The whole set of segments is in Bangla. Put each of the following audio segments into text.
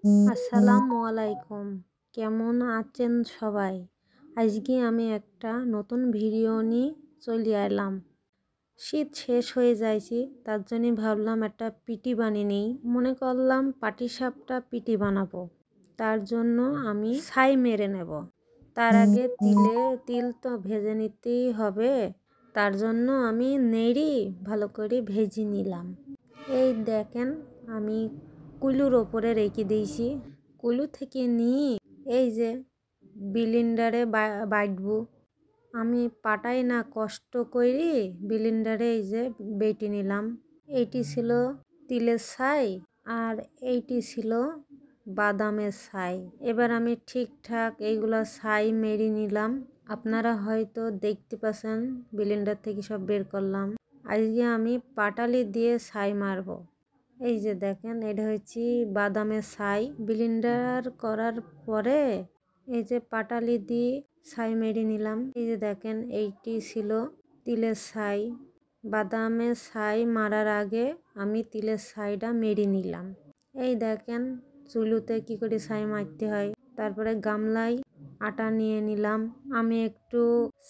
আসসালামু আলাইকুম। কেমন আছেন সবাই? আজকে আমি একটা নতুন ভিডিও নিয়ে চলে এলাম। শীত শেষ হয়ে যাইছে, তার জন্য ভাবলাম একটা পিঠি বানিয়ে নিই। মনে করলাম পাটিসাপটা পিঠি বানাবো। তার জন্য আমি ছাই মেরে নেব। তার আগে তিল তো ভেজে নিতেই হবে। তার জন্য আমি নেড়ে ভালো করে ভেজে নিলাম। এই দেখেন, আমি কুলুর ওপরে রেখে দিয়েছি। কুলু থেকে নিয়ে এই যে ব্লেন্ডারে বাটবো। আমি পাটাই না কষ্ট করে ব্লেন্ডারে এই যে বেটে নিলাম। এইটি ছিল তিলের ছাই আর এইটি ছিল বাদামের ছাই। এবার আমি ঠিকঠাক এইগুলা ছাই মেরে নিলাম। আপনারা হয়তো দেখতে পাচ্ছেন, ব্লেন্ডার থেকে সব বের করলাম। আজকে আমি পাটালি দিয়ে ছাই মারবো। এই যে দেখেন, এটা হচ্ছে বাদামের ছাই। ব্লেন্ডার করার পরে এই যে পাটালি দিয়ে ছাই মেরে নিলাম। এই যে দেখেন, এইটি ছিল তিলের ছাই। বাদামের ছাই মারার আগে আমি তিলের ছাইটা মেরে নিলাম। এই দেখেন চুলুতে কি করে ছাই মারতে হয়। তারপরে গামলায় আটা নিয়ে নিলাম। আমি একটু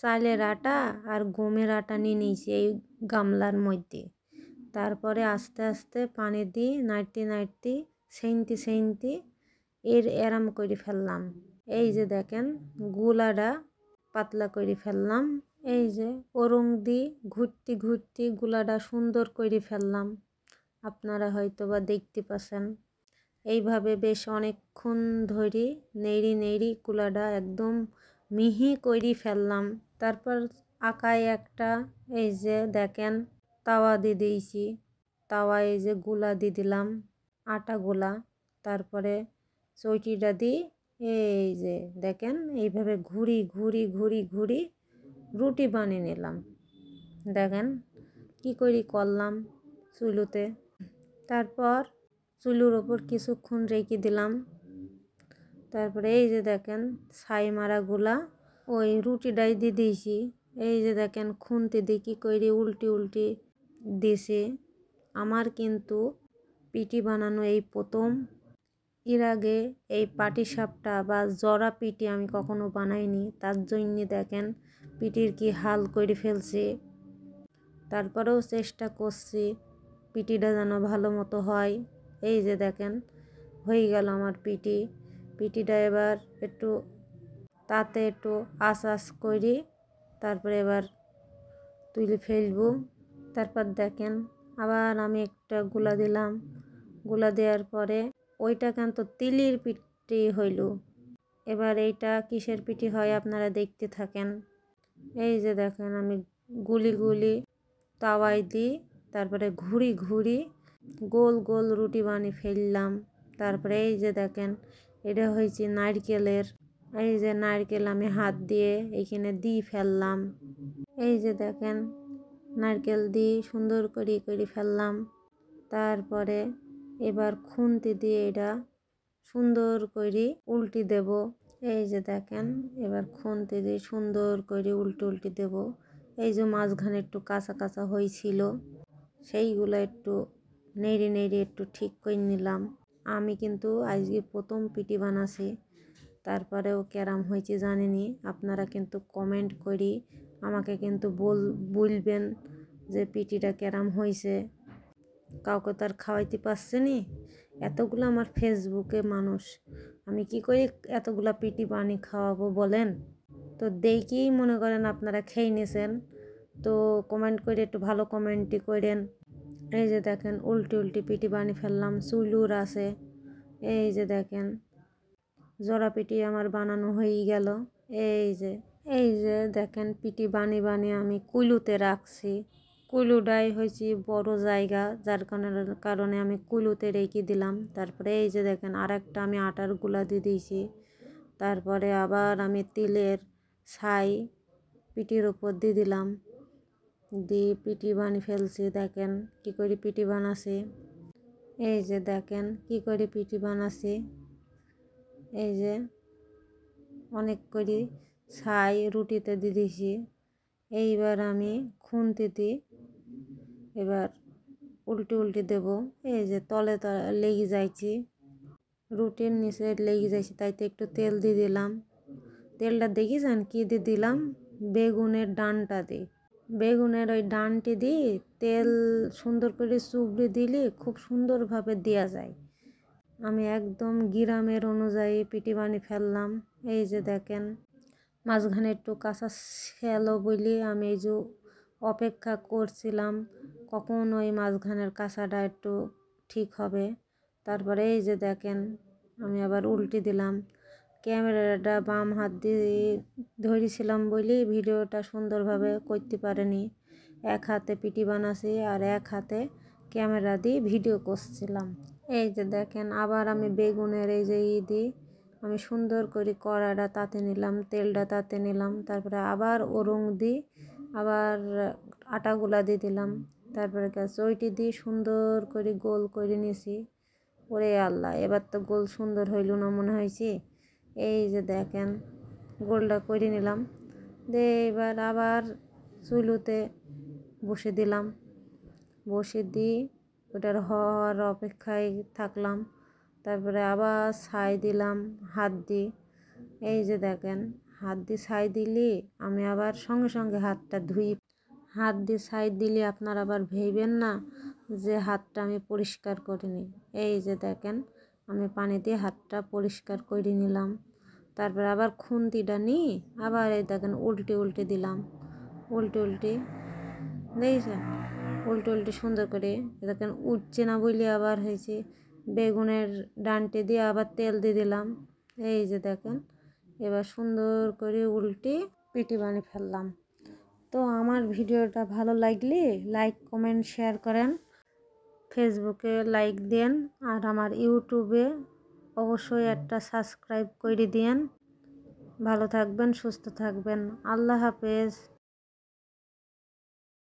চালের আটা আর গমের আটা নিয়ে নিয়েছি এই গামলার মধ্যে। তারপরে আস্তে আস্তে পানি দিয়ে নাড়তে সেনতে এরাম করে ফেললাম। এই যে দেখেন, গুলাটা পাতলা করে ফেললাম। এই যে ওরং দিয়ে ঘুরতে গুলাটা সুন্দর করে ফেললাম। আপনারা হয়তো বা দেখতে পাচ্ছেন। এইভাবে বেশ অনেকক্ষণ ধরে নেড়ি গুলাটা একদম মিহি করে ফেললাম। তারপর আকায় একটা এই যে দেখেন তাওয়া দিয়ে দিয়েছি। তাওয়ায় এই যে গুলা দিয়ে দিলাম, আটা গোলা। তারপরে চৈটিটা দিয়ে এই যে দেখেন এইভাবে ঘুরি রুটি বানিয়ে নিলাম। দেখেন কি করে করলাম চুলোতে। তারপর চুলোর ওপর কিছুক্ষণ রেখে দিলাম। তারপরে এই যে দেখেন ছাই মারাগুলা ওই রুটিটাই দিয়ে দিয়েছি। এই যে দেখেন খুন্তি দিয়ে কী করে উল্টি দিয়েছি। আমার কিন্তু পিঠি বানানো এই প্রথম। এর আগে এই পাটিসাপটা বা জরা পিঠি আমি কখনো বানাইনি। তার জন্য দেখেন পিঠির কি হাল করে ফেলছি। তারপরেও চেষ্টা করছি পিঠিটা যেন ভালো মতো হয়। এই যে দেখেন হয়ে গেল আমার পিঠিটা। এবার একটু তাতে একটু আঁচ করি, তারপরে এবার তুলে ফেলবো। তারপর দেখেন আবার আমি একটা গুলা দিলাম। গুলা দেওয়ার পরে ওইটা কিন্তু তিলের পিঠি হইল। এবার এইটা কিসের পিঠি হয় আপনারা দেখতে থাকেন। এই যে দেখেন আমি গুলি তাওয়ায় দিই, তারপরে ঘুরি গোল রুটি বানিয়ে ফেললাম। তারপরে এই যে দেখেন এটা হয়েছে নারকেলের। এই যে নারকেল আমি হাত দিয়ে এইখানে দিয়ে ফেললাম। এই যে দেখেন নারকেল দিয়ে সুন্দর করে ফেললাম। তারপরে এবার খুন্তি দিয়ে এটা সুন্দর করে উল্টি দেব। এই যে দেখেন এবার খুন্তি দিয়ে সুন্দর করে উল্টি দেব। এই যে মাঝখানে একটু কাঁচা হয়েছিল, সেইগুলো একটু নেড়ে একটু ঠিক করে নিলাম। আমি কিন্তু আজকে প্রথম পিঠি বানাছি। তারপরেও কেরাম হয়েছে জানিনি। আপনারা কিন্তু কমেন্ট করি আমাকে কিন্তু বলবেন যে পিঠিটা কেরাম হয়েছে। কাউকে তো আর খাওয়াইতে পারছে নি। এতগুলো আমার ফেসবুকে মানুষ, আমি কি করে এতগুলা পিঠি বানিয়ে খাওয়াবো বলেন? তো দেখেই মনে করেন আপনারা খেয়ে নিয়েছেন। তো কমেন্ট করে একটু ভালো কমেন্টই করেন। এই যে দেখেন উল্টি পিঠি বানিয়ে ফেললাম। চুলুর আছে। এই যে দেখেন জরা পিঠি আমার বানানো হয়ে গেল। এই যে দেখেন পিঠি বানিয়ে আমি কুলুতে রাখছি। কুলুটাই হয়েছে বড় জায়গা, যার কারণে আমি কুলুতে রেখে দিলাম। তারপরে এই যে দেখেন আরেকটা আমি আটার গুলা দিয়ে দিয়েছি। তারপরে আবার আমি তিলের ছাই পিঠির উপর দিয়ে দিলাম, দিয়ে পিঠি বানিয়ে ফেলছি। দেখেন কি করে পিঠি বানাছি। এই যে দেখেন কি করে পিঠি বানাছি। এই যে অনেক করে ছাই রুটিতে দিয়ে দিয়েছি। এইবার আমি খুন্তিতে এবার উল্টি দেব। এই যে তলে লেগে যাইছি রুটির নিচে লেগে যাইছে, তাইতে একটু তেল দিয়ে দিলাম। তেলটা দেখিছেন কী দিয়ে দিলাম? বেগুনের ডানটা দিই। বেগুনের ওই ডানটি দিয়ে তেল সুন্দর করে চুবড়ে দিলে খুব সুন্দরভাবে দেওয়া যায়। আমি একদম গ্রামের অনুযায়ী পিটি বানিয়ে ফেললাম। এই যে দেখেন, মাঝখানে একটু কাঁচা ছিল বলে আমি এই যে অপেক্ষা করছিলাম কখন ওই মাঝখানের কাঁচাটা একটু ঠিক হবে। তারপরে এই যে দেখেন, আমি আবার উল্টে দিলাম। ক্যামেরাটা বাম হাত দিয়ে ধরেছিলাম বলে ভিডিওটা সুন্দরভাবে করতে পারিনি। এক হাতে পিটি বানাচ্ছি আর এক হাতে ক্যামেরা দিয়ে ভিডিও করছিলাম। এই যে দেখেন, আবার আমি বেগুনের এই যে দিই আমি সুন্দর করে কড়াটা তাতে নিলাম, তেলটা তাতে নিলাম। তারপরে আবার ওরং দিই, আবার আটাগুলা দিয়ে দিলাম। তারপরে চইটি দিয়ে সুন্দর করে গোল করে নিয়েছি। ওরে আল্লাহ, এবার তো গোল সুন্দর হইল না মনে হয়েছে। এই যে দেখেন, গোলটা করে নিলাম। এবার আবার চুলোতে বসে দিলাম, বসে দিয়ে ওটার হওয়ার অপেক্ষায় থাকলাম। তারপরে আবার ছাই দিলাম হাত দিয়ে। এই যে দেখেন, হাত দিয়ে ছাই দিলে আমি আবার সঙ্গে সঙ্গে হাতটা ধুই। হাত দিয়ে ছাই দিলে আপনারা আবার ভেবেন না যে হাতটা আমি পরিষ্কার করিনি। এই যে দেখেন, আমি পানি দিয়ে হাতটা পরিষ্কার করে নিলাম। তারপরে আবার খুন্তিটা নিয়ে আবার এই দেখেন উল্টে উল্টে দিলাম, উল্টে উল্টে দেখছেন, উল্টে উল্টে সুন্দর করে দেখেন উঠছে না বলে আবার হয়েছে বেগুনের ডান্টে দিয়ে আবার তেল দিয়ে দিলাম। এই যে দেখেন, এবার সুন্দর করে উল্টে পিটি বানিয়ে ফেললাম। তো আমার ভিডিওটা ভালো লাগলে লাইক কমেন্ট শেয়ার করেন, ফেসবুকে লাইক দেন, আর আমার ইউটিউবে অবশ্যই একটা সাবস্ক্রাইব করে দিন। ভালো থাকবেন, সুস্থ থাকবেন। আল্লাহ হাফেজ।